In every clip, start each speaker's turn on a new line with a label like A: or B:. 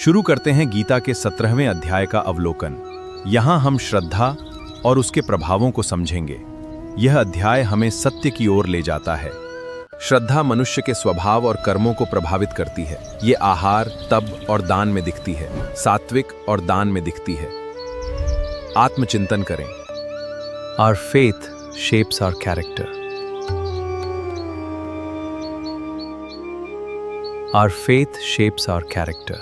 A: शुरू करते हैं गीता के 17वें अध्याय का अवलोकन। यहाँ हम श्रद्धा और उसके प्रभावों को समझेंगे। यह अध्याय हमें सत्य की ओर ले जाता है। श्रद्धा मनुष्य के स्वभाव और कर्मों को प्रभावित करती है। ये आहार, तप और दान में दिखती है, सात्विक और दान में दिखती है। आत्मचिंतन करें। Our faith shapes our character. Our faith shapes our character.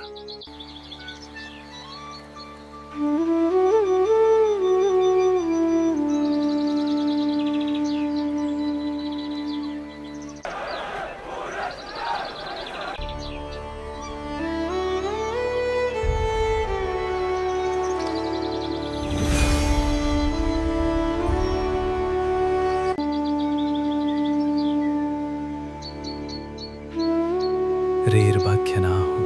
A: रेर्भाग्यनाहम्।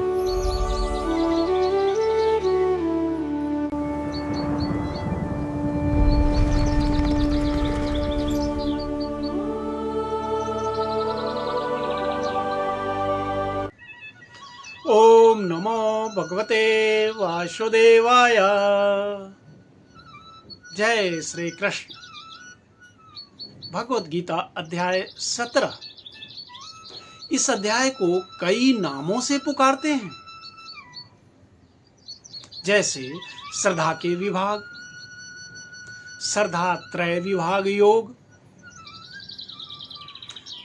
B: ओम नमो भगवते वासुदेवाय। जय श्री कृष्ण। भगवत गीता अध्याय 17। इस अध्याय को कई नामों से पुकारते हैं, जैसे श्रद्धा के विभाग, श्रद्धा त्रय विभाग योग,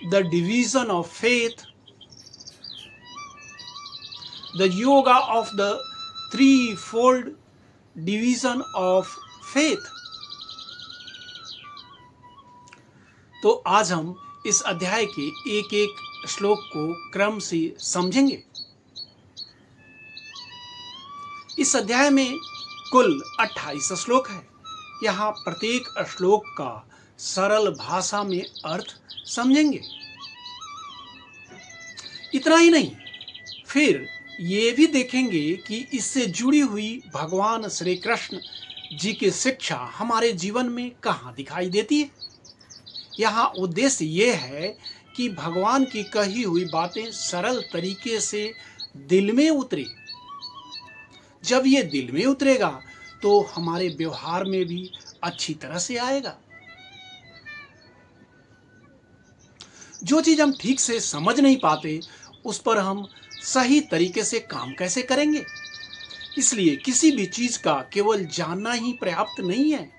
B: the division of faith, the yoga of the three fold division of faith. तो आज हम इस अध्याय के एक एक श्लोक को क्रम से समझेंगे। इस अध्याय में कुल 28 श्लोक है। यहाँ प्रत्येक श्लोक का सरल भाषा में अर्थ समझेंगे। इतना ही नहीं, फिर ये भी देखेंगे कि इससे जुड़ी हुई भगवान श्री कृष्ण जी की शिक्षा हमारे जीवन में कहाँ दिखाई देती है। यहाँ उद्देश्य ये है कि भगवान की कही हुई बातें सरल तरीके से दिल में उतरे। जब ये दिल में उतरेगा तो हमारे व्यवहार में भी अच्छी तरह से आएगा। जो चीज हम ठीक से समझ नहीं पाते, उस पर हम सही तरीके से काम कैसे करेंगे। इसलिए किसी भी चीज का केवल जानना ही पर्याप्त नहीं है,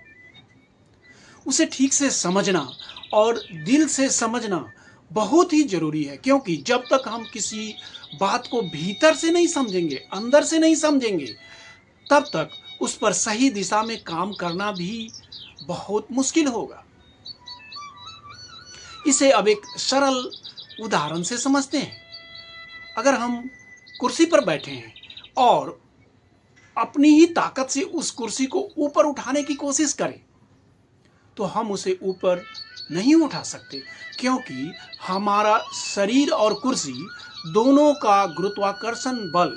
B: उसे ठीक से समझना और दिल से समझना बहुत ही जरूरी है। क्योंकि जब तक हम किसी बात को भीतर से नहीं समझेंगे, अंदर से नहीं समझेंगे, तब तक उस पर सही दिशा में काम करना भी बहुत मुश्किल होगा। इसे अब एक सरल उदाहरण से समझते हैं। अगर हम कुर्सी पर बैठे हैं और अपनी ही ताकत से उस कुर्सी को ऊपर उठाने की कोशिश करें, तो हम उसे ऊपर नहीं उठा सकते, क्योंकि हमारा शरीर और कुर्सी दोनों का गुरुत्वाकर्षण बल,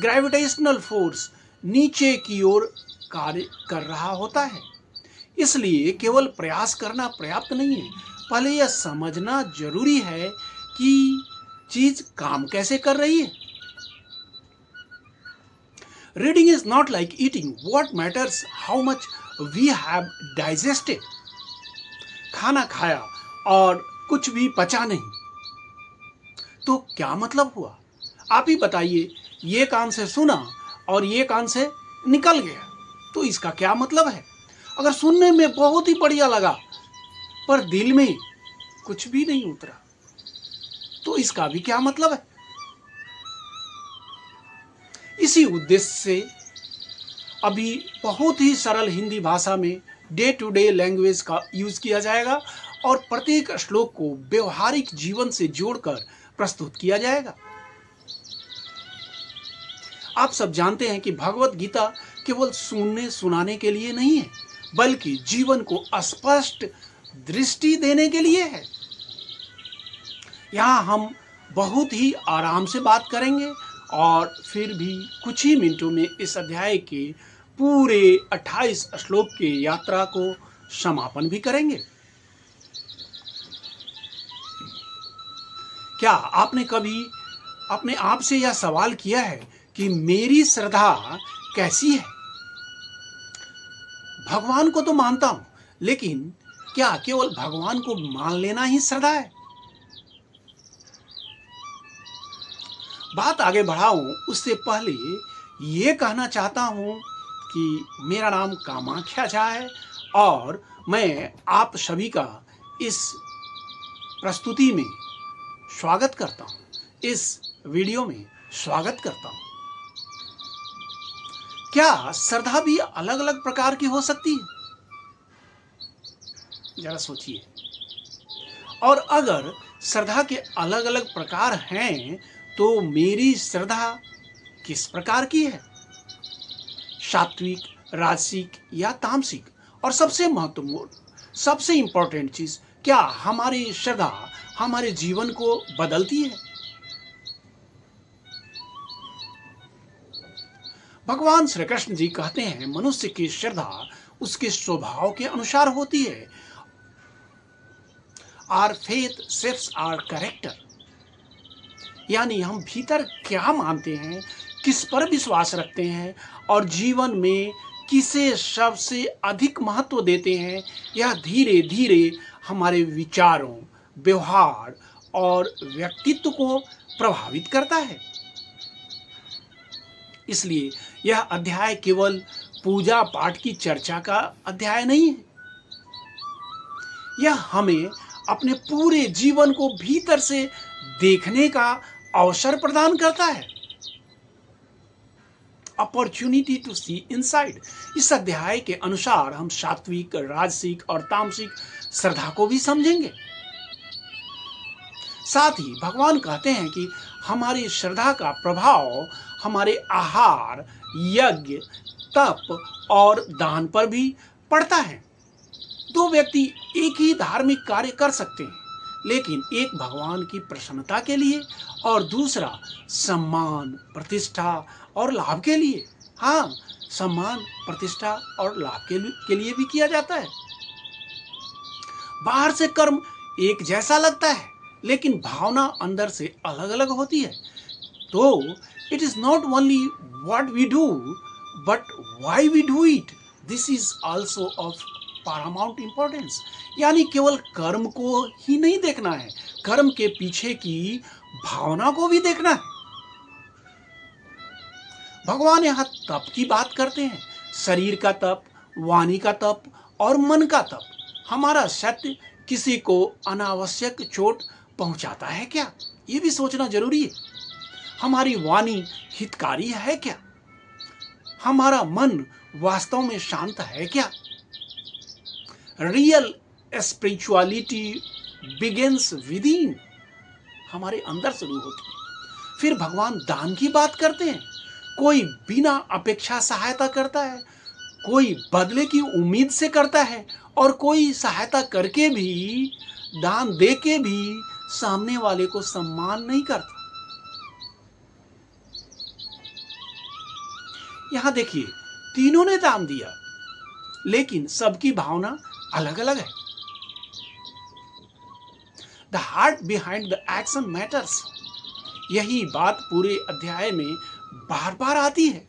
B: ग्रेविटेशनल फोर्स नीचे की ओर कार्य कर रहा होता है। इसलिए केवल प्रयास करना पर्याप्त नहीं है, पहले यह समझना जरूरी है कि चीज काम कैसे कर रही है। Reading is not like eating, what matters how much we have digested. खाना खाया और कुछ भी पचा नहीं, तो क्या मतलब हुआ? आप ही बताइए। ये कान से सुना और ये कान से निकल गया, तो इसका क्या मतलब है? अगर सुनने में बहुत ही बढ़िया लगा पर दिल में कुछ भी नहीं उतरा, तो इसका भी क्या मतलब है? इसी उद्देश्य से अभी बहुत ही सरल हिंदी भाषा में डे टू डे लैंग्वेज का यूज किया जाएगा और प्रत्येक श्लोक को व्यवहारिक जीवन से जोड़कर प्रस्तुत किया जाएगा। आप सब जानते हैं कि भगवत गीता केवल सुनने सुनाने के लिए नहीं है, बल्कि जीवन को स्पष्ट दृष्टि देने के लिए है। यहाँ हम बहुत ही आराम से बात करेंगे और फिर भी कुछ ही मिनटों में इस अध्याय के पूरे 28 श्लोक की यात्रा को समापन भी करेंगे। क्या आपने कभी अपने आप से यह सवाल किया है कि मेरी श्रद्धा कैसी है। भगवान को तो मानता हूं, लेकिन क्या केवल भगवान को मान लेना ही श्रद्धा है? बात आगे बढ़ाऊं उससे पहले ये कहना चाहता हूं कि मेरा नाम कामाख्या झा है और मैं आप सभी का इस प्रस्तुति में स्वागत करता हूं, इस वीडियो में स्वागत करता हूं। क्या श्रद्धा भी अलग अलग प्रकार की हो सकती है? जरा सोचिए। और अगर श्रद्धा के अलग अलग प्रकार हैं तो मेरी श्रद्धा किस प्रकार की है? सात्विक, राजसिक या तामसिक? और सबसे महत्वपूर्ण, सबसे इंपॉर्टेंट चीज, क्या हमारी श्रद्धा हमारे जीवन को बदलती है? भगवान श्री कृष्ण जी कहते हैं मनुष्य की श्रद्धा उसके स्वभाव के अनुसार होती है। Our faith shapes our character, यानी हम भीतर क्या मानते हैं, किस पर विश्वास रखते हैं और जीवन में किसे सबसे अधिक महत्व देते हैं, यह धीरे धीरे हमारे विचारों, व्यवहार और व्यक्तित्व को प्रभावित करता है। इसलिए यह अध्याय केवल पूजा पाठ की चर्चा का अध्याय नहीं है। यह हमें अपने पूरे जीवन को भीतर से देखने का अवसर प्रदान करता है। Opportunity to see inside. इस अध्याय के अनुसार हम सात्विक, राजसिक और तामसिक श्रद्धा को भी समझेंगे। साथ ही भगवान कहते हैं कि हमारी श्रद्धा का प्रभाव हमारे आहार, यज्ञ, तप और दान पर भी पड़ता है। दो व्यक्ति एक ही धार्मिक कार्य कर सकते हैं, लेकिन एक भगवान की प्रसन्नता के लिए और दूसरा सम्मान, प्रतिष्ठा और लाभ के लिए। हाँ, सम्मान, प्रतिष्ठा और लाभ के लिए भी किया जाता है। बाहर से कर्म एक जैसा लगता है, लेकिन भावना अंदर से अलग अलग होती है। तो it is not only what we do but why we do it, this is also of paramount importance. यानी केवल कर्म को ही नहीं देखना है, कर्म के पीछे की भावना को भी देखना है। भगवान यहाँ तप की बात करते हैं, शरीर का तप, वाणी का तप और मन का तप। हमारा सत्य किसी को अनावश्यक चोट पहुंचाता है क्या, ये भी सोचना जरूरी है। हमारी वाणी हितकारी है क्या? हमारा मन वास्तव में शांत है क्या? Real spirituality begins with in, हमारे अंदर शुरू होती है। फिर भगवान दान की बात करते हैं। कोई बिना अपेक्षा सहायता करता है, कोई बदले की उम्मीद से करता है और कोई सहायता करके भी, दान दे के भी सामने वाले को सम्मान नहीं करता। यहां देखिए, तीनों ने दान दिया, लेकिन सबकी भावना अलग अलग है। The heart behind the action matters, यही बात पूरे अध्याय में बार बार आती है।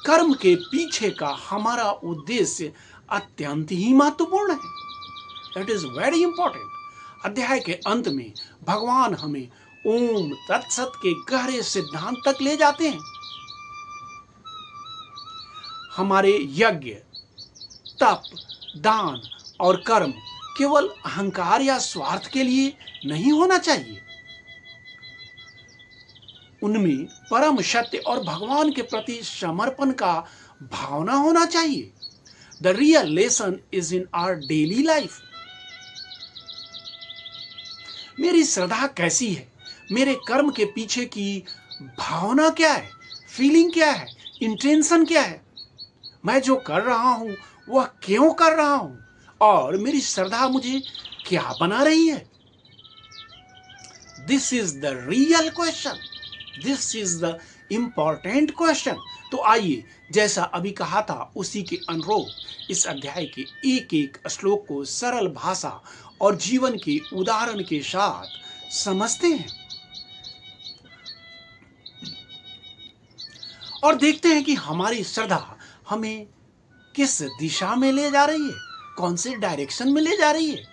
B: कर्म के पीछे का हमारा उद्देश्य अत्यंत ही महत्वपूर्ण है। It is very important. अध्याय के अंत में भगवान हमें ओम तत्सत के गहरे सिद्धांत तक ले जाते हैं। हमारे यज्ञ, तप, दान और कर्म केवल अहंकार या स्वार्थ के लिए नहीं होना चाहिए। उनमें परम सत्य और भगवान के प्रति समर्पण का भावना होना चाहिए। The real lesson is in our daily life. मेरी श्रद्धा कैसी है? मेरे कर्म के पीछे की भावना क्या है? फीलिंग क्या है? इंटेंशन क्या है? मैं जो कर रहा हूं वह क्यों कर रहा हूं? और मेरी श्रद्धा मुझे क्या बना रही है? This is the real question, this is the important question. तो आइए, जैसा अभी कहा था उसी के अनुरूप इस अध्याय के एक एक श्लोक को सरल भाषा और जीवन के उदाहरण के साथ समझते हैं। और देखते हैं कि हमारी श्रद्धा हमें किस दिशा में ले जा रही है, कौन से डायरेक्शन में ले जा रही है।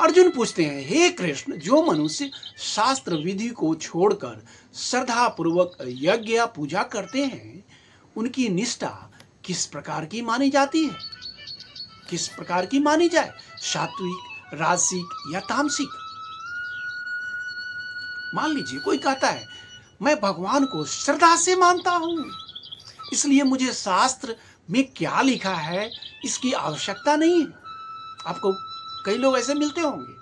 B: अर्जुन पूछते हैं, हे कृष्ण, जो मनुष्य शास्त्र विधि को छोड़कर श्रद्धा पूर्वक यज्ञ या पूजा करते हैं, उनकी निष्ठा किस प्रकार की मानी जाती है? किस प्रकार की मानी जाए, सात्विक, राजसिक या तामसिक? मान लीजिए कोई कहता है, मैं भगवान को श्रद्धा से मानता हूं, इसलिए मुझे शास्त्र में क्या लिखा है इसकी आवश्यकता नहीं है। आपको कई लोग ऐसे मिलते होंगे।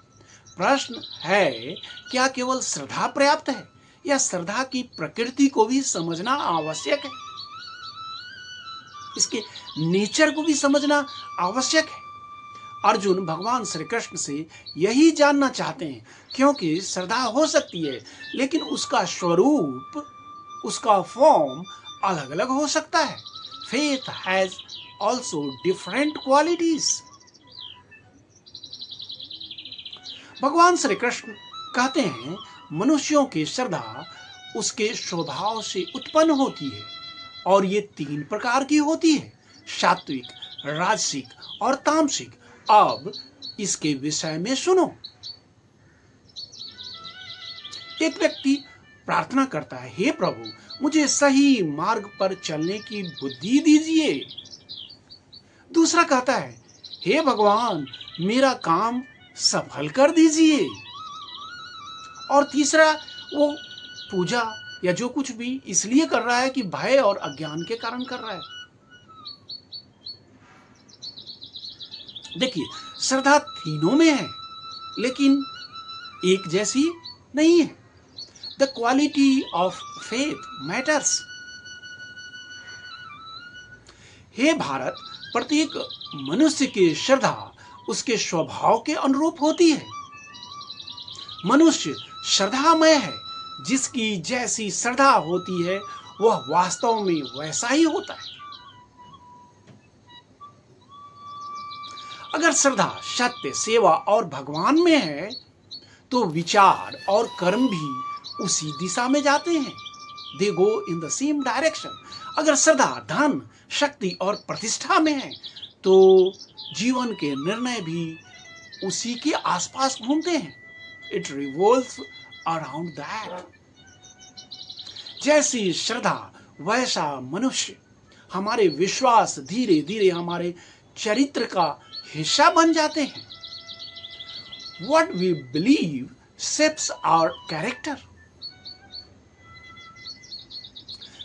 B: प्रश्न है, क्या केवल श्रद्धा पर्याप्त है या श्रद्धा की प्रकृति को भी समझना आवश्यक है? इसके नेचर को भी समझना आवश्यक है। अर्जुन भगवान श्री कृष्ण से यही जानना चाहते हैं, क्योंकि श्रद्धा हो सकती है लेकिन उसका स्वरूप, उसका फॉर्म अलग अलग हो सकता है। Faith has also different qualities. भगवान श्री कृष्ण कहते हैं, मनुष्यों की श्रद्धा उसके स्वभाव से उत्पन्न होती है और ये 3 प्रकार की होती है, सात्विक, राजसिक और तामसिक। अब इसके विषय में सुनो। एक व्यक्ति प्रार्थना करता है, हे प्रभु, मुझे सही मार्ग पर चलने की बुद्धि दीजिए। दूसरा कहता है, हे भगवान, मेरा काम सफल कर दीजिए। और तीसरा, वो पूजा या जो कुछ भी इसलिए कर रहा है कि भय और अज्ञान के कारण कर रहा है। देखिए, श्रद्धा तीनों में है लेकिन एक जैसी नहीं है। The quality of faith matters. हे भारत, प्रत्येक मनुष्य की श्रद्धा उसके स्वभाव के अनुरूप होती है। मनुष्य श्रद्धामय है, जिसकी जैसी श्रद्धा होती है वह वास्तव में वैसा ही होता है। अगर श्रद्धा सत्य, सेवा और भगवान में है तो विचार और कर्म भी उसी दिशा में जाते हैं। दे गो इन द सेम डायरेक्शन। अगर श्रद्धा धन, शक्ति और प्रतिष्ठा में है तो जीवन के निर्णय भी उसी के आसपास घूमते हैं। It revolves around that. जैसी श्रद्धा वैसा मनुष्य। हमारे विश्वास धीरे धीरे हमारे चरित्र का हिस्सा बन जाते हैं। What we believe shapes our character.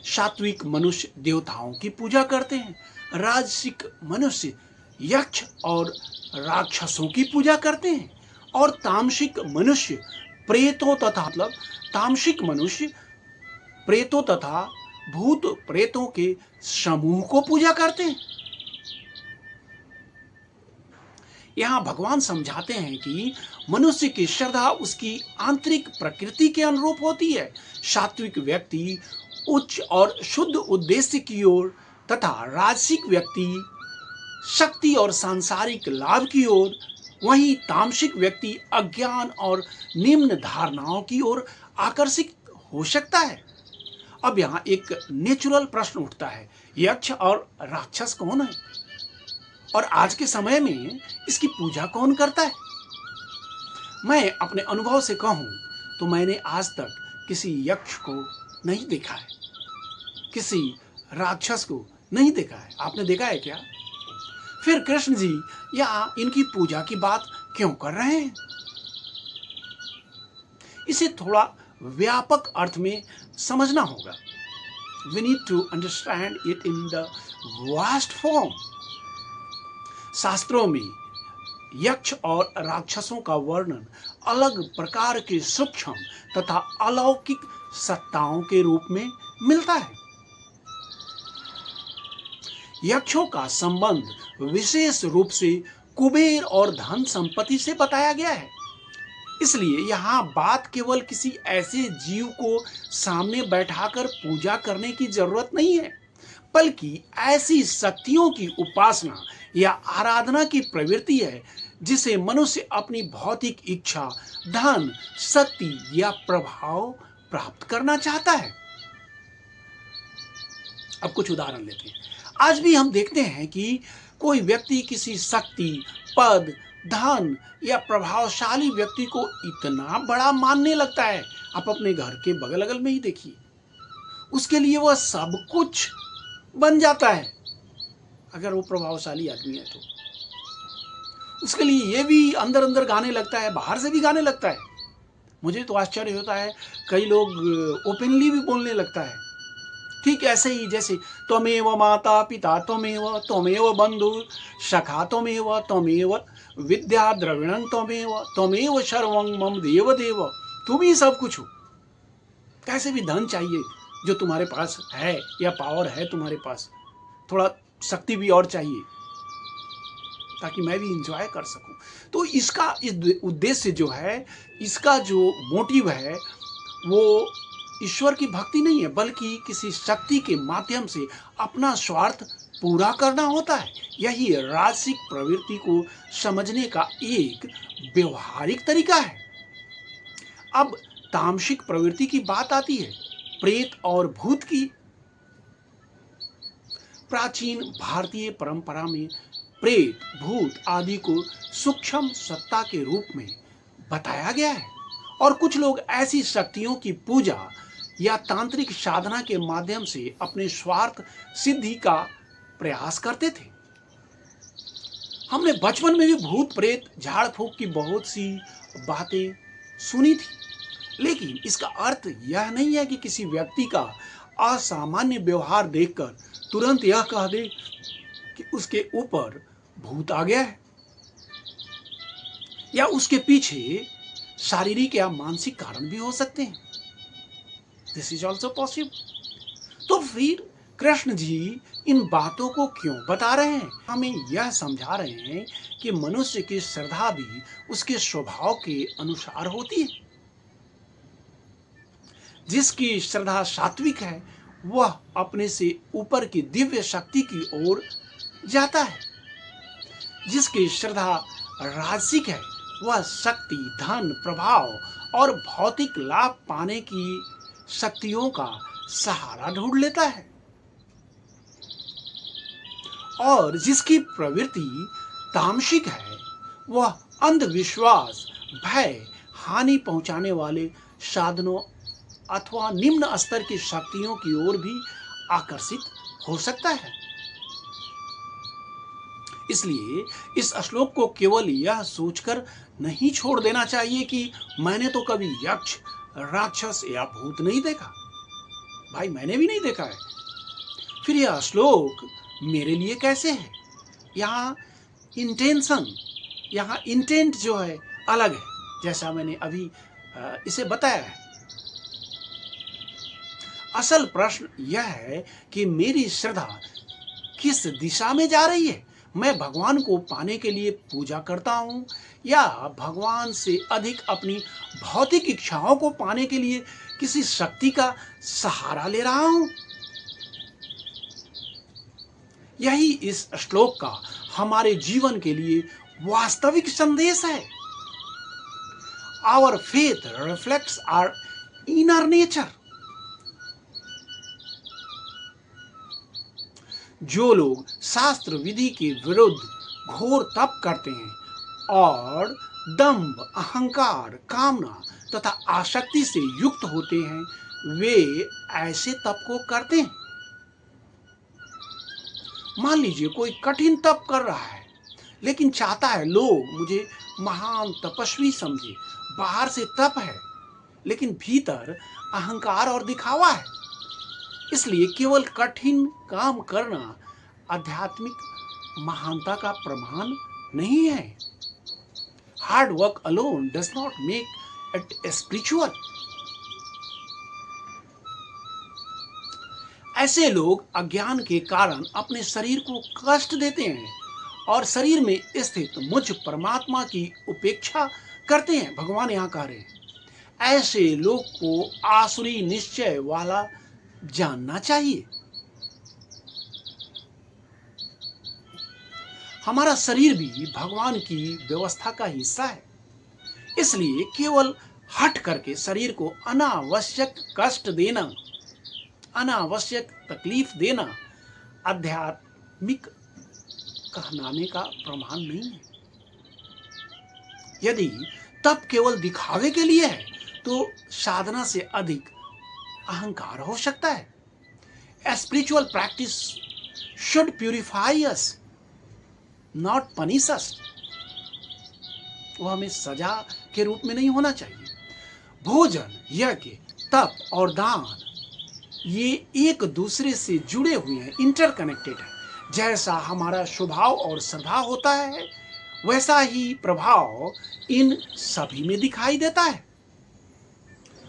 B: सात्विक मनुष्य देवताओं की पूजा करते हैं, राजसिक मनुष्य यक्ष और राक्षसों की पूजा करते हैं, और तामसिक मनुष्य प्रेतों तथा भूत प्रेतों के समूह को पूजा करते हैं। यहाँ भगवान समझाते हैं कि मनुष्य की श्रद्धा उसकी आंतरिक प्रकृति के अनुरूप होती है। सात्विक व्यक्ति उच्च और शुद्ध उद्देश्य की ओर तथा राजसिक व्यक्ति शक्ति और सांसारिक लाभ की ओर, वहीं तामसिक व्यक्ति अज्ञान और निम्न धारणाओं की ओर आकर्षित हो सकता है। अब यहाँ एक नेचुरल प्रश्न उठता है, यक्ष और राक्षस कौन है और आज के समय में इसकी पूजा कौन करता है? मैं अपने अनुभव से कहूं तो मैंने आज तक किसी यक्ष को नहीं देखा है, किसी राक्षस को नहीं देखा है। आपने देखा है क्या? फिर कृष्ण जी यहाँ इनकी पूजा की बात क्यों कर रहे हैं? इसे थोड़ा व्यापक अर्थ में समझना होगा। We need to understand it in the vast form. शास्त्रों में यक्ष और राक्षसों का वर्णन अलग प्रकार के सूक्ष्म तथा अलौकिक सत्ताओं के रूप में मिलता है। यक्षों का संबंध विशेष रूप से कुबेर और धन संपत्ति से बताया गया है। इसलिए यहाँ बात केवल किसी ऐसे जीव को सामने बैठाकर पूजा करने की जरूरत नहीं है, बल्कि ऐसी शक्तियों की उपासना या आराधना की प्रवृत्ति है जिसे मनुष्य अपनी भौतिक इच्छा, धन, शक्ति या प्रभाव प्राप्त करना चाहता है। अब कुछ उदाहरण लेते हैं। आज भी हम देखते हैं कि कोई व्यक्ति किसी शक्ति, पद, धन या प्रभावशाली व्यक्ति को इतना बड़ा मानने लगता है, आप अपने घर के बगल अगल में ही देखिए, उसके लिए वह सब कुछ बन जाता है। अगर वो प्रभावशाली आदमी है तो उसके लिए ये भी अंदर अंदर गाने लगता है, बाहर से भी गाने लगता है। मुझे तो आश्चर्य होता है, कई लोग ओपनली भी बोलने लगता है। ठीक ऐसे ही जैसे त्वमेव माता पिता त्वमेव बंधु सखा त्वमेव विद्या द्रविणं त्वमेव सर्वं मम देव देव, तुम ही सब कुछ हो। कैसे भी धन चाहिए जो तुम्हारे पास है, या पावर है तुम्हारे पास, थोड़ा शक्ति भी और चाहिए ताकि मैं भी इंजॉय कर सकूं। तो इसका इस उद्देश्य जो है, इसका जो मोटिव है वो ईश्वर की भक्ति नहीं है, बल्कि किसी शक्ति के माध्यम से अपना स्वार्थ पूरा करना होता है। यही राजसिक प्रवृत्ति को समझने का एक व्यवहारिक तरीका है। अब तामसिक प्रवृत्ति की बात आती है, प्रेत और भूत की। प्राचीन भारतीय परंपरा में प्रेत, भूत आदि को सूक्ष्म सत्ता के रूप में बताया गया है, और कुछ लोग ऐसी शक्तियों की पूजा या तांत्रिक साधना के माध्यम से अपने स्वार्थ सिद्धि का प्रयास करते थे। हमने बचपन में भी भूत प्रेत, झाड़ फूक की बहुत सी बातें सुनी थी, लेकिन इसका अर्थ यह नहीं है कि किसी व्यक्ति का असामान्य व्यवहार देखकर तुरंत यह कह दे कि उसके ऊपर भूत आ गया है, या उसके पीछे शारीरिक या मानसिक कारण भी हो सकते हैं। This is also possible. तो फिर कृष्ण जी इन बातों को क्यों बता रहे हैं? हमें यह समझा रहे हैं कि मनुष्य की श्रद्धा भी उसके स्वभाव के अनुसार होती है। जिसकी श्रद्धा सात्विक है वह अपने से ऊपर की दिव्य शक्ति की ओर जाता है। जिसकी श्रद्धा राजसिक है वह शक्ति, धन, प्रभाव और भौतिक लाभ पाने की शक्तियों का सहारा ढूंढ लेता है। और जिसकी प्रवृत्ति तामसिक है वह अंधविश्वास, भय, हानि पहुंचाने वाले साधनों अथवा निम्न स्तर की शक्तियों की ओर भी आकर्षित हो सकता है। इसलिए इस श्लोक को केवल यह सोचकर नहीं छोड़ देना चाहिए कि मैंने तो कभी यक्ष, राक्षस या भूत नहीं देखा। भाई मैंने भी नहीं देखा है, फिर यह श्लोक मेरे लिए कैसे है? यहाँ इंटेंट जो है अलग है, जैसा मैंने अभी इसे बताया है। असल प्रश्न यह है कि मेरी श्रद्धा किस दिशा में जा रही है। मैं भगवान को पाने के लिए पूजा करता हूं, या भगवान से अधिक अपनी भौतिक इच्छाओं को पाने के लिए किसी शक्ति का सहारा ले रहा हूं? यही इस श्लोक का हमारे जीवन के लिए वास्तविक संदेश है। Our faith reflects our inner nature. जो लोग शास्त्र विधि के विरुद्ध घोर तप करते हैं और दंभ, अहंकार, कामना तथा आसक्ति से युक्त होते हैं, वे ऐसे तप को करते हैं। मान लीजिए कोई कठिन तप कर रहा है, लेकिन चाहता है लोग मुझे महान तपस्वी समझे। बाहर से तप है, लेकिन भीतर अहंकार और दिखावा है। इसलिए केवल कठिन काम करना आध्यात्मिक महानता का प्रमाण नहीं है। Hard work alone does not make it spiritual. ऐसे लोग अज्ञान के कारण अपने शरीर को कष्ट देते हैं और शरीर में स्थित मुझ परमात्मा की उपेक्षा करते हैं। भगवान यहाँ कह रहे हैं ऐसे लोग को आसुरी निश्चय वाला जानना चाहिए। हमारा शरीर भी भगवान की व्यवस्था का हिस्सा है, इसलिए केवल हट करके शरीर को अनावश्यक कष्ट देना अनावश्यक तकलीफ देना आध्यात्मिक कहलाने का प्रमाण नहीं है। यदि तप केवल दिखावे के लिए है तो साधना से अधिक अहंकार हो सकता है। A spiritual practice should purify us, not punish us. वो हमें सजा के रूप में नहीं होना चाहिए। भोजन, यज्ञ, तप और दान ये एक दूसरे से जुड़े हुए हैं, इंटरकनेक्टेड है। जैसा हमारा स्वभाव और श्रद्धा होता है वैसा ही प्रभाव इन सभी में दिखाई देता है।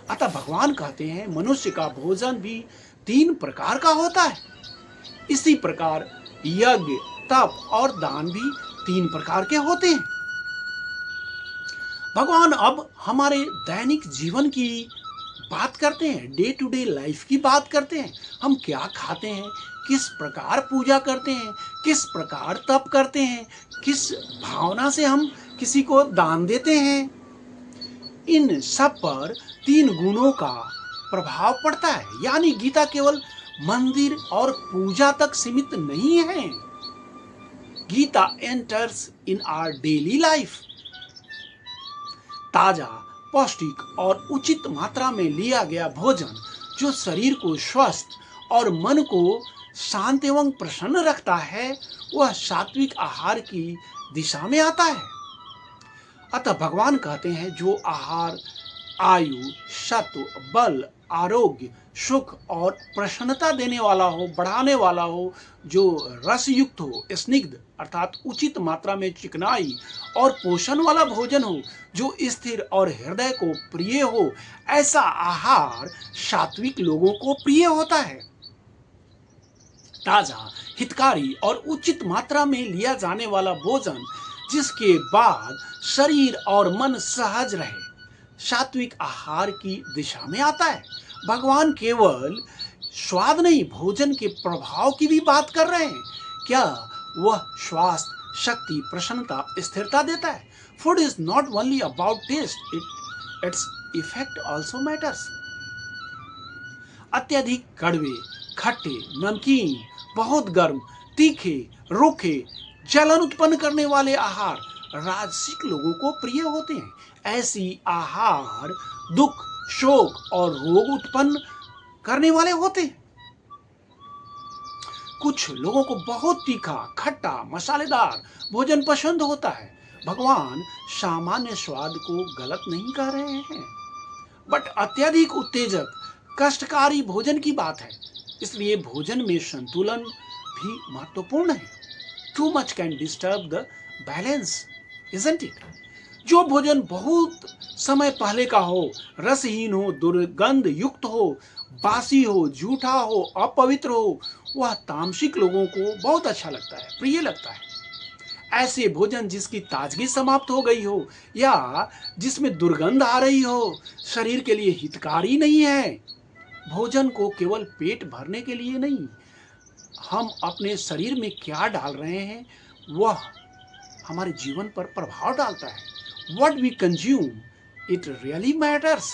B: अतः भगवान कहते हैं मनुष्य का भोजन भी 3 प्रकार का होता है। इसी प्रकार यज्ञ, तप और दान भी 3 प्रकार के होते हैं। भगवान अब हमारे दैनिक जीवन की बात करते हैं, डे टू डे लाइफ की बात करते हैं। हम क्या खाते हैं, किस प्रकार पूजा करते हैं, किस प्रकार तप करते हैं, किस भावना से हम किसी को दान देते हैं, इन सब पर 3 गुणों का प्रभाव पड़ता है। यानी गीता केवल मंदिर और पूजा तक सीमित नहीं है। Gita enters in our daily life. ताजा, पौष्टिक और उचित मात्रा में लिया गया भोजन जो शरीर को स्वस्थ और मन को शांत एवं प्रसन्न रखता है वह सात्विक आहार की दिशा में आता है। अतः भगवान कहते हैं जो आहार आयु, सत्व, बल, आरोग्य, सुख और प्रसन्नता देने वाला हो, बढ़ाने वाला हो, जो रसयुक्त हो, स्निग्ध अर्थात उचित मात्रा में चिकनाई और पोषण वाला भोजन हो, जो स्थिर और हृदय को प्रिय हो, ऐसा आहार सात्विक लोगों को प्रिय होता है। ताजा, हितकारी और उचित मात्रा में लिया जाने वाला भोजन जिसके बाद शरीर और मन सहज रहे, सात्विक आहार की दिशा में आता है। भगवान केवल स्वाद नहीं भोजन के प्रभाव की भी बात कर रहे हैं। क्या वह स्वास्थ्य, शक्ति, प्रसन्नता, स्थिरता देता है। Food is not only about taste, it's effect also matters. अत्यधिक कड़वे, खट्टे, नमकीन, बहुत गर्म, तीखे, रूखे, जलन उत्पन्न करने वाले आहार राजसिक लोगों को प्रिय होते हैं। ऐसी आहार दुख, शोक और रोग उत्पन्न करने वाले होते हैं। कुछ लोगों को बहुत तीखा, खट्टा, मसालेदार भोजन पसंद होता है। भगवान सामान्य स्वाद को गलत नहीं कह रहे हैं, बट अत्यधिक उत्तेजक, कष्टकारी भोजन की बात है। इसलिए भोजन में संतुलन भी महत्वपूर्ण है। Too much can disturb the balance, isn't it? जो भोजन बहुत समय पहले का हो, रसहीन हो, दुर्गंध युक्त हो, बासी हो, झूठा हो, अपवित्र हो, वह तामसिक लोगों को बहुत अच्छा लगता है, प्रिय लगता है। ऐसे भोजन जिसकी ताजगी समाप्त हो गई हो या जिसमें दुर्गंध आ रही हो, शरीर के लिए हितकारी नहीं है। भोजन को केवल पेट भरने के लिए नहीं, हम अपने शरीर में क्या डाल रहे हैं वह हमारे जीवन पर प्रभाव डालता है। What we consume, it really matters.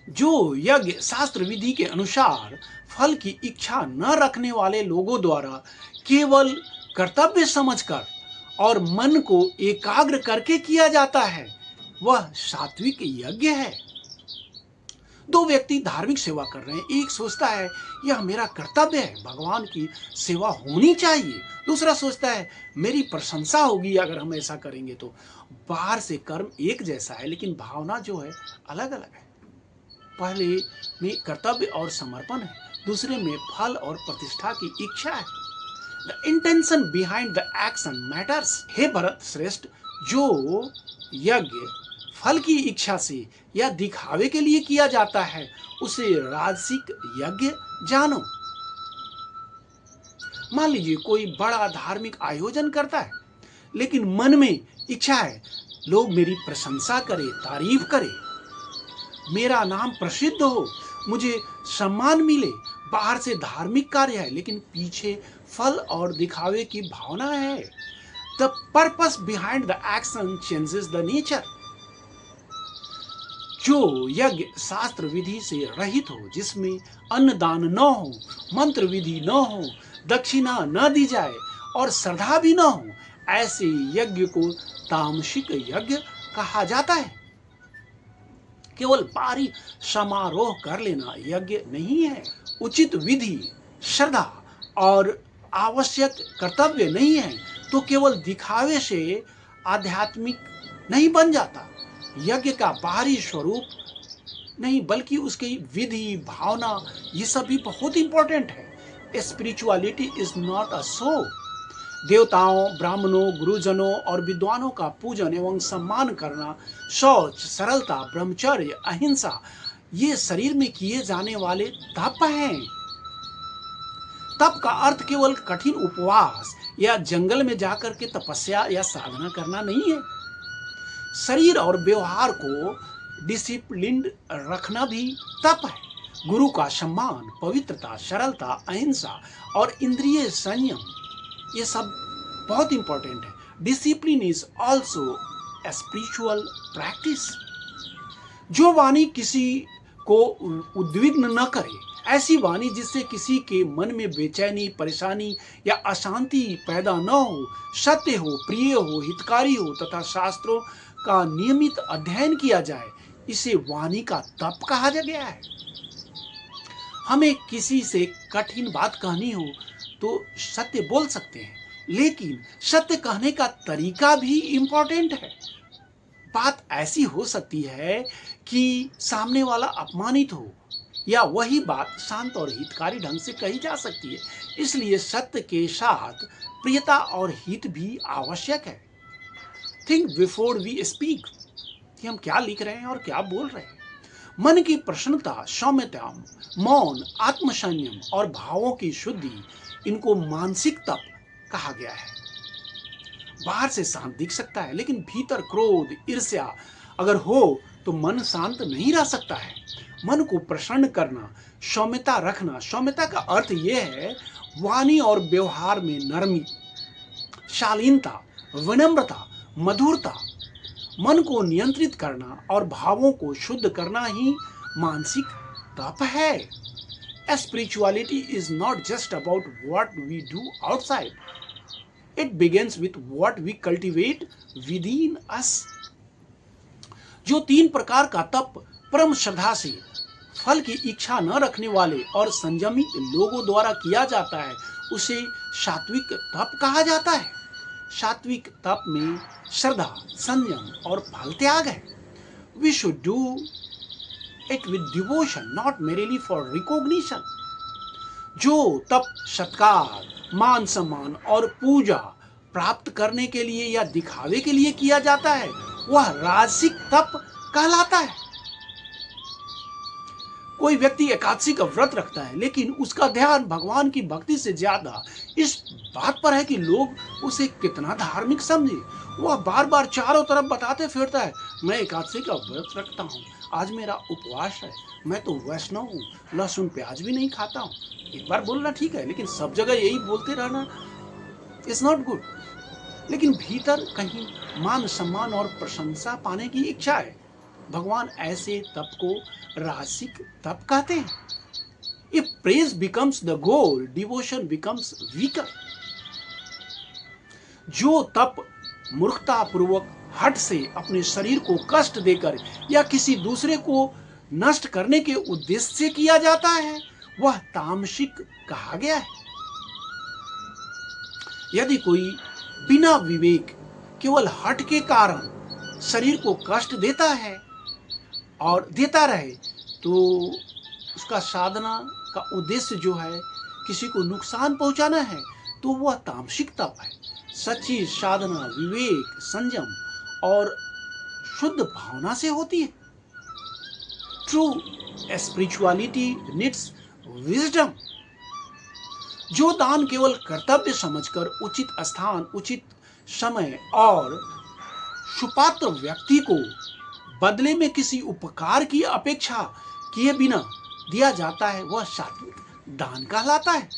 B: जो यज्ञ शास्त्र विधि के अनुसार फल की इच्छा न रखने वाले लोगों द्वारा केवल कर्तव्य समझकर और मन को एकाग्र करके किया जाता है वह सात्विक यज्ञ है। 2 व्यक्ति धार्मिक सेवा कर रहे हैं, एक सोचता है यह मेरा कर्तव्य है, भगवान की सेवा होनी चाहिए। दूसरा सोचता है मेरी प्रशंसा होगी अगर हम ऐसा करेंगे तो। बाहर से कर्म एक जैसा है लेकिन भावना जो है अलग अलग है। पहले में कर्तव्य और समर्पण है, दूसरे में फल और प्रतिष्ठा की इच्छा है। The intention behind the action matters. हे भरत श्रेष्ठ, जो यज्ञ फल की इच्छा से या दिखावे के लिए किया जाता है उसे राजसिक यज्ञ जानो। मान लीजिए कोई बड़ा धार्मिक आयोजन करता है लेकिन मन में इच्छा है लोग मेरी प्रशंसा करें, तारीफ करें, मेरा नाम प्रसिद्ध हो, मुझे सम्मान मिले। बाहर से धार्मिक कार्य है लेकिन पीछे फल और दिखावे की भावना है। The purpose behind the action changes the nature. जो यज्ञ शास्त्र विधि से रहित हो, जिसमें अन्नदान न हो, मंत्र विधि न हो, दक्षिणा न दी जाए और श्रद्धा भी न हो, ऐसे यज्ञ को तामसिक यज्ञ कहा जाता है। केवल बाहरी समारोह कर लेना यज्ञ नहीं है। उचित विधि, श्रद्धा और आवश्यक कर्तव्य नहीं है तो केवल दिखावे से आध्यात्मिक नहीं बन जाता। यज्ञ का बाहरी स्वरूप नहीं बल्कि उसकी विधि, भावना, ये सब भी बहुत इंपॉर्टेंट है। Spirituality is not a show. देवताओं, ब्राह्मणों, गुरुजनों और विद्वानों का पूजन एवं सम्मान करना, शौच, सरलता, ब्रह्मचर्य, अहिंसा, ये शरीर में किए जाने वाले तप हैं। तप का अर्थ केवल कठिन उपवास या जंगल में जाकर के तपस्या या साधना करना नहीं है। शरीर और व्यवहार को डिसिप्लिन्ड रखना भी तप है। गुरु का सम्मान, पवित्रता, सरलता, अहिंसा और इंद्रिय संयम, ये सब बहुत इंपॉर्टेंट है। Discipline is also a spiritual practice. जो वाणी किसी को उद्विग्न न करे, ऐसी वाणी जिससे किसी के मन में बेचैनी, परेशानी या अशांति पैदा न हो, सत्य हो, प्रिय हो, हितकारी हो तथा शास्त्रों का नियमित अध्ययन किया जाए, इसे वाणी का तप कहा गया है। हमें किसी से कठिन बात कहनी हो तो सत्य बोल सकते हैं, लेकिन सत्य कहने का तरीका भी इंपॉर्टेंट है। बात ऐसी हो सकती है कि सामने वाला अपमानित हो, या वही बात शांत और हितकारी ढंग से कही जा सकती है। इसलिए सत्य के साथ प्रियता और हित भी आवश्यक है। थिंक बिफोर वी स्पीक, कि हम क्या लिख रहे हैं और क्या बोल रहे हैं। मन की प्रसन्नता, सौम्यता, मौन, आत्मसंयम और भावों की शुद्धि, इनको मानसिक तप कहा गया है। बाहर से शांत दिख सकता है, लेकिन भीतर क्रोध, ईर्ष्या अगर हो तो मन शांत नहीं रह सकता है। मन को प्रसन्न करना, सौम्यता रखना। सौम्यता का अर्थ यह है वाणी और व्यवहार में नरमी, शालीनता, विनम्रता, मधुरता। मन को नियंत्रित करना और भावों को शुद्ध करना ही मानसिक तप है। Spirituality is not just about what we do outside. It begins with what we cultivate within us. जो 3 प्रकार का तप परम श्रद्धा से, फल की इच्छा न रखने वाले और संयमित लोगों द्वारा किया जाता है, उसे सात्विक तप कहा जाता है। सात्विक तप में श्रद्धा, संयम और फल त्याग है। We should do it with devotion, not merely for recognition. जो तप सत्कार, मान सम्मान और पूजा प्राप्त करने के लिए या दिखावे के लिए किया जाता है, वह राजसिक तप कहलाता है। कोई व्यक्ति एकादशी का व्रत रखता है, लेकिन उसका ध्यान भगवान की भक्ति से ज्यादा इस बात पर है कि लोग उसे कितना धार्मिक समझे। वह बार बार चारों तरफ बताते फिरता है, मैं एकादशी का व्रत रखता हूँ, आज मेरा उपवास है, मैं तो वैष्णव हूँ, लहसुन प्याज भी नहीं खाता हूँ। एक बार बोलना ठीक है, लेकिन सब जगह यही बोलते रहना इज नॉट गुड। लेकिन भीतर कहीं मान सम्मान और प्रशंसा पाने की इच्छा है। भगवान ऐसे तप को राजसिक तप कहते हैं। If praise becomes the goal, devotion becomes weaker. जो तप मूर्खता पूर्वक हट से अपने शरीर को कष्ट देकर या किसी दूसरे को नष्ट करने के उद्देश्य से किया जाता है, वह तामसिक कहा गया है। यदि कोई बिना विवेक केवल हट के कारण शरीर को कष्ट देता है और देता रहे, तो उसका साधना का उद्देश्य जो है किसी को नुकसान पहुंचाना है, तो वह तामसिक तप है। सच्ची साधना विवेक, संयम और शुद्ध भावना से होती है। True spirituality needs wisdom. जो दान केवल कर्तव्य समझकर उचित स्थान, उचित समय और सुपात्र व्यक्ति को बदले में किसी उपकार की अपेक्षा किए बिना दिया जाता है, वह सात्विक दान कहलाता है।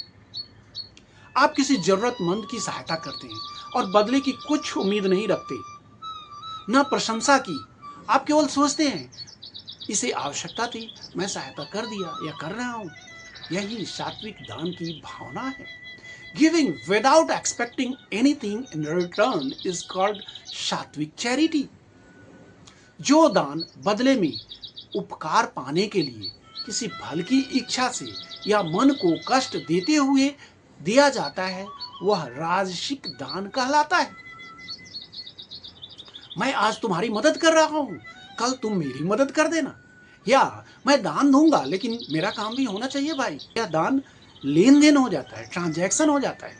B: आप किसी जरूरतमंद की सहायता करते हैं और बदले की कुछ उम्मीद नहीं रखते, न प्रशंसा की। आप केवल सोचते हैं इसे आवश्यकता थी, मैं सहायता कर दिया या कर रहा हूं। यही सात्विक दान की भावना है। Giving without expecting anything in return is called सात्विक चैरिटी। जो दान बदले में उपकार पाने के लिए किसी फल की इच्छा से या मन को कष्ट देते हुए दिया जाता है, वह राजसिक दान कहलाता है। मैं आज तुम्हारी मदद कर रहा हूं, कल तुम मेरी मदद कर देना। या मैं दान दूंगा लेकिन मेरा काम भी होना चाहिए भाई। यह दान लेन देन हो जाता है, ट्रांजैक्शन हो जाता है।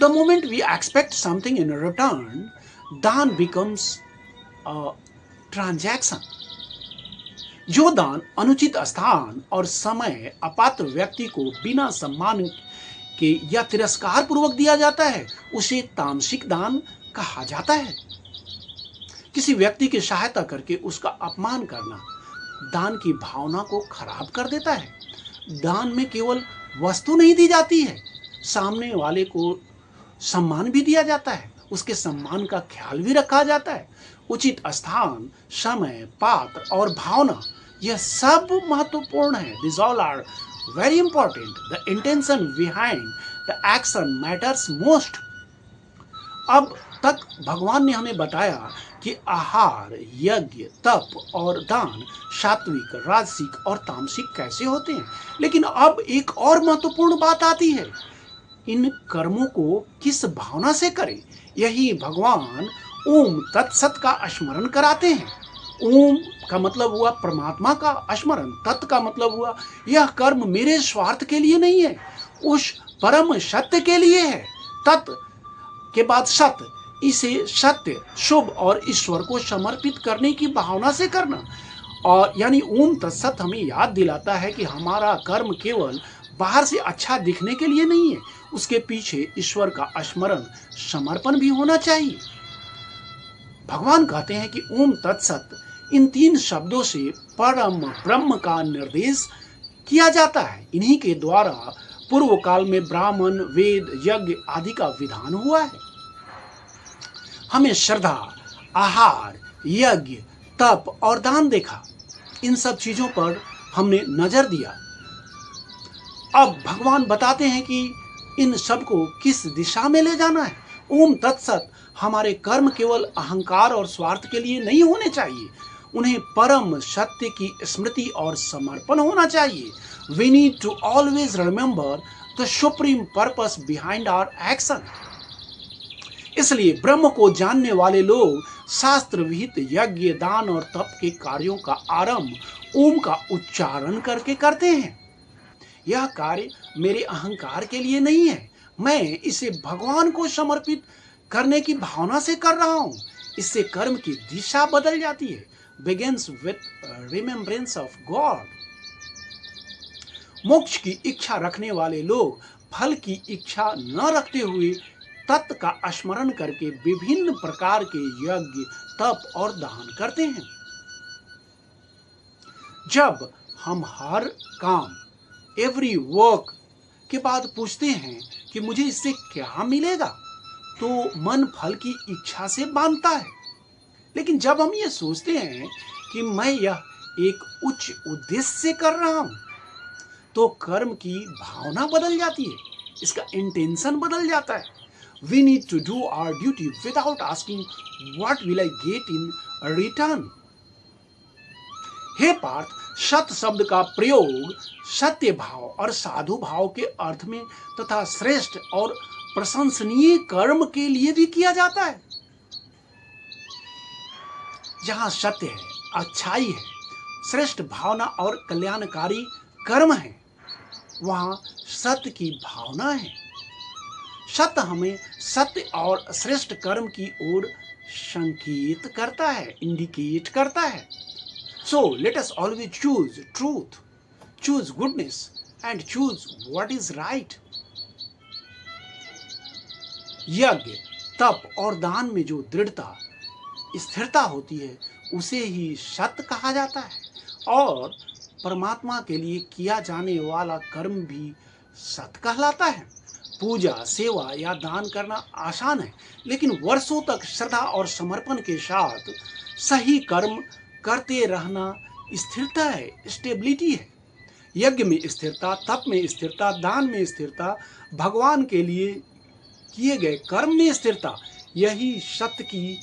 B: The moment we expect something in return, दान बिकम्स अ ट्रांजैक्शन। जो दान अनुचित स्थान और समय अपात्र व्यक्ति को बिना सम्मान के या तिरस्कार पूर्वक दिया जाता है, उसे तामसिक दान कहा जाता है। किसी व्यक्ति की सहायता करके उसका अपमान करना दान की भावना को खराब कर देता है। दान में केवल वस्तु नहीं दी जाती है, सामने वाले को सम्मान भी दिया जाता है, उसके सम्मान का ख्याल भी रखा जाता है। उचित स्थान, समय, पात्र और भावना, यह सब महत्वपूर्ण है। This all are very important. The intention behind the action matters most. अब तक भगवान ने हमें बताया कि आहार, यज्ञ, तप और दान सात्विक, राजसिक और तामसिक कैसे होते हैं। लेकिन अब एक और महत्वपूर्ण बात आती है, इन कर्मों को किस भावना से करें। यही भगवान ओम तत्सत का स्मरण कराते हैं। ओम का मतलब हुआ परमात्मा का स्मरण, तत् का मतलब हुआ यह कर्म मेरे स्वार्थ के लिए नहीं है, उस परम सत्य के लिए है। तत् के बाद सत्य, इसे सत्य, शुभ और ईश्वर को समर्पित करने की भावना से करना। और यानी ओम तत्सत हमें याद दिलाता है कि हमारा कर्म केवल बाहर से अच्छा दिखने के लिए नहीं है, उसके पीछे ईश्वर का स्मरण, समर्पण भी होना चाहिए। भगवान कहते हैं कि ओम तत्सत, इन तीन शब्दों से परम ब्रह्म का निर्देश किया जाता है। इन्हीं के द्वारा पूर्व काल में ब्राह्मण, वेद, यज्ञ आदि का विधान हुआ है। हमें श्रद्धा, आहार, यज्ञ, तप और दान देखा, इन सब चीजों पर हमने नजर दिया। अब भगवान बताते हैं कि इन सब को किस दिशा में ले जाना है। ओम तत्सत, हमारे कर्म केवल अहंकार और स्वार्थ के लिए नहीं होने चाहिए, उन्हें परम सत्य की स्मृति और समर्पण होना चाहिए। We need to always remember the supreme purpose behind our action. इसलिए ब्रह्म को जानने वाले लोग शास्त्र विहित यज्ञ, दान और तप के कार्यों का आरंभ ओम का उच्चारण करके करते हैं। यह कार्य मेरे अहंकार के लिए नहीं है, मैं इसे भगवान को समर्पित करने की भावना से कर रहा हूं। इससे कर्म की दिशा बदल जाती है। Begins with remembrance of God. मोक्ष की इच्छा रखने वाले लोग फल की इच्छा न रखते हुए तत्व का स्मरण करके विभिन्न प्रकार के यज्ञ, तप और दान करते हैं। जब हम हर काम, एवरी वर्क के बाद पूछते हैं कि मुझे इससे क्या मिलेगा, तो मन फल की इच्छा से बांधता है। लेकिन जब हम ये सोचते हैं कि मैं यह एक उच्च उद्देश्य से कर रहा हूं, तो कर्म की भावना बदल जाती है, इसका इंटेंशन बदल जाता है। We need to do our duty without asking what will I get in return. हे पार्थ, सत शब्द का प्रयोग सत्य भाव और साधु भाव के अर्थ में तथा श्रेष्ठ और प्रशंसनीय कर्म के लिए भी किया जाता है। जहां सत्य है, अच्छाई है, श्रेष्ठ भावना और कल्याणकारी कर्म है, वहां सत्य की भावना है। सत्य हमें सत्य और श्रेष्ठ कर्म की ओर संकेत करता है, इंडिकेट करता है। So let us always choose truth, choose goodness and choose what is right. यज्ञ, तप और दान में जो दृढ़ता, स्थिरता होती है, उसे ही सत्य कहा जाता है। और परमात्मा के लिए किया जाने वाला कर्म भी सत्य कहलाता है। पूजा, सेवा या दान करना आसान है, लेकिन वर्षों तक श्रद्धा और समर्पण के साथ सही कर्म करते रहना स्थिरता है, स्टेबिलिटी है। यज्ञ में स्थिरता, तप में स्थिरता, दान में स्थिरता, भगवान के लिए किए गए कर्म में स्थिरता, यही सत्य की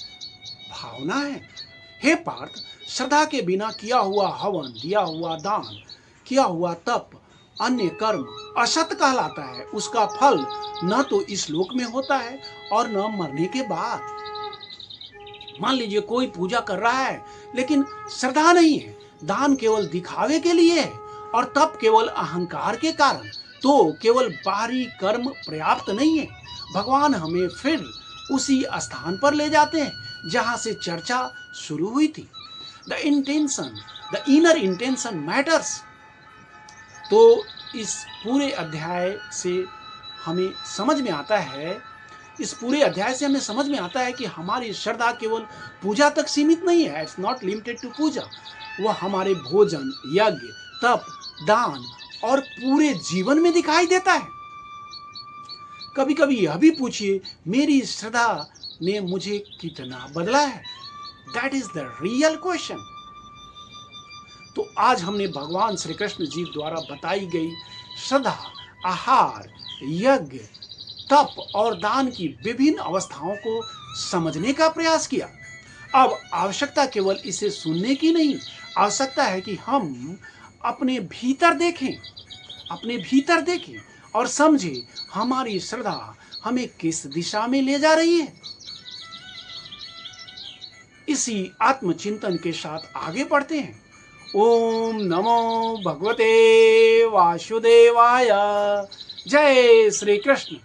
B: भावना है। हे पार्थ, श्रद्धा के बिना किया हुआ हवन, दिया हुआ दान, किया हुआ तप, अन्य कर्म असत कहलाता है। उसका फल न तो इस लोक में होता है और न मरने के बाद। मान लीजिए कोई पूजा कर रहा है लेकिन श्रद्धा नहीं है, दान केवल दिखावे के लिए है और तप केवल अहंकार के कारण, तो केवल बाहरी कर्म पर्याप्त नहीं है। भगवान हमें फिर उसी स्थान पर ले जाते हैं जहां से चर्चा शुरू हुई थी। The intention, the inner intention matters. तो इस पूरे अध्याय से हमें समझ में आता है, इस पूरे अध्याय से हमें समझ में आता है कि हमारी श्रद्धा केवल पूजा तक सीमित नहीं है। इट्स नॉट लिमिटेड टू पूजा। वह हमारे भोजन, यज्ञ, तप, दान और पूरे जीवन में दिखाई देता है। कभी कभी यह भी पूछिए, मेरी श्रद्धा ने मुझे कितना बदला है? That is the real question. तो आज हमने भगवान श्री कृष्ण जी द्वारा बताई गई श्रद्धा, आहार, यज्ञ, तप और दान की विभिन्न अवस्थाओं को समझने का प्रयास किया। अब आवश्यकता केवल इसे सुनने की नहीं, आवश्यकता है कि हम अपने भीतर देखें और समझें हमारी श्रद्धा हमें किस दिशा में ले जा रही है। इसी आत्मचिंतन के साथ आगे बढ़ते हैं। ओम नमो भगवते वासुदेवाय। जय श्री कृष्ण।